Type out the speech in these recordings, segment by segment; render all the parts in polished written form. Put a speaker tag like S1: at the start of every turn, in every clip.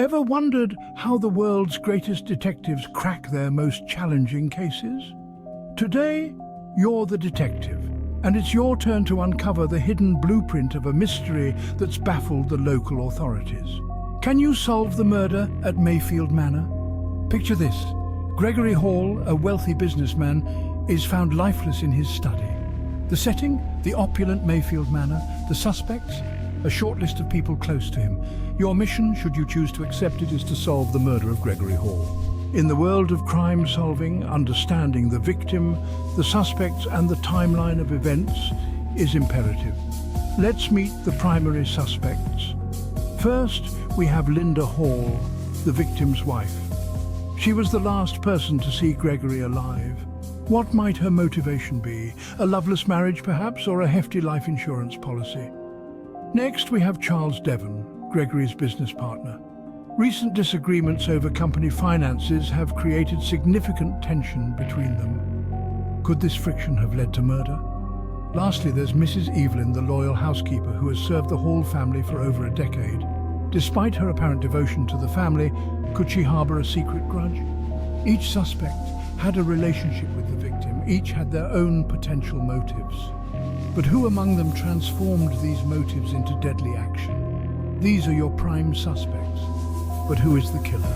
S1: Ever wondered how the world's greatest detectives crack their most challenging cases? Today, you're the detective, and it's your turn to uncover the hidden blueprint of a mystery that's baffled the local authorities. Can you solve the murder at Mayfield Manor? Picture this. Gregory Hall, a wealthy businessman, is found lifeless in his study. The setting? The opulent Mayfield Manor. The suspects? A short list of people close to him. Your mission, should you choose to accept it, is to solve the murder of Gregory Hall. In the world of crime solving, understanding the victim, the suspects and the timeline of events is imperative. Let's meet the primary suspects. First, we have Linda Hall, the victim's wife. She was the last person to see Gregory alive. What might her motivation be? A loveless marriage perhaps, or a hefty life insurance policy? Next, we have Charles Devon, Gregory's business partner. Recent disagreements over company finances have created significant tension between them. Could this friction have led to murder? Lastly, there's Mrs. Evelyn, the loyal housekeeper who has served the Hall family for over a decade. Despite her apparent devotion to the family, could she harbor a secret grudge? Each suspect had a relationship with the victim. Each had their own potential motives. But who among them transformed these motives into deadly action? These are your prime suspects. But who is the killer?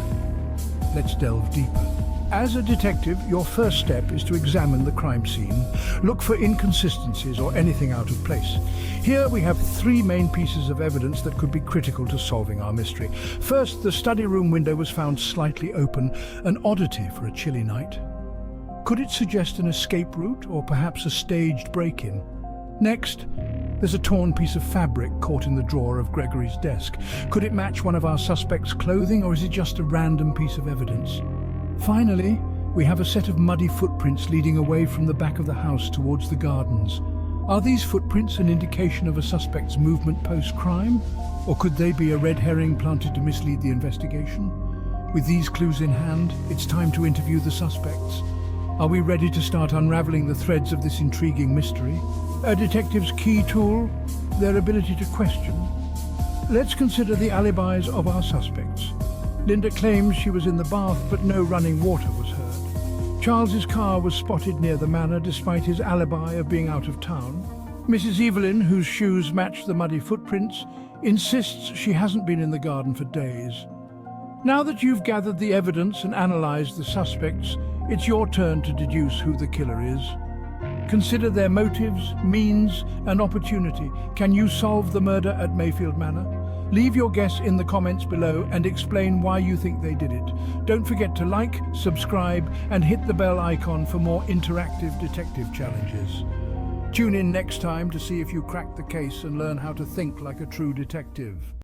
S1: Let's delve deeper. As a detective, your first step is to examine the crime scene. Look for inconsistencies or anything out of place. Here we have three main pieces of evidence that could be critical to solving our mystery. First, the study room window was found slightly open, an oddity for a chilly night. Could it suggest an escape route or perhaps a staged break-in? Next, there's a torn piece of fabric caught in the drawer of Gregory's desk. Could it match one of our suspects' clothing, or is it just a random piece of evidence? Finally, we have a set of muddy footprints leading away from the back of the house towards the gardens. Are these footprints an indication of a suspect's movement post-crime, or could they be a red herring planted to mislead the investigation? With these clues in hand, it's time to interview the suspects. Are we ready to start unraveling the threads of this intriguing mystery? A detective's key tool, their ability to question. Let's consider the alibis of our suspects. Linda claims she was in the bath, but no running water was heard. Charles's car was spotted near the manor despite his alibi of being out of town. Mrs. Evelyn, whose shoes match the muddy footprints, insists she hasn't been in the garden for days. Now that you've gathered the evidence and analysed the suspects, it's your turn to deduce who the killer is. Consider their motives, means, and opportunity. Can you solve the murder at Mayfield Manor? Leave your guess in the comments below and explain why you think they did it. Don't forget to like, subscribe, and hit the bell icon for more interactive detective challenges. Tune in next time to see if you crack the case and learn how to think like a true detective.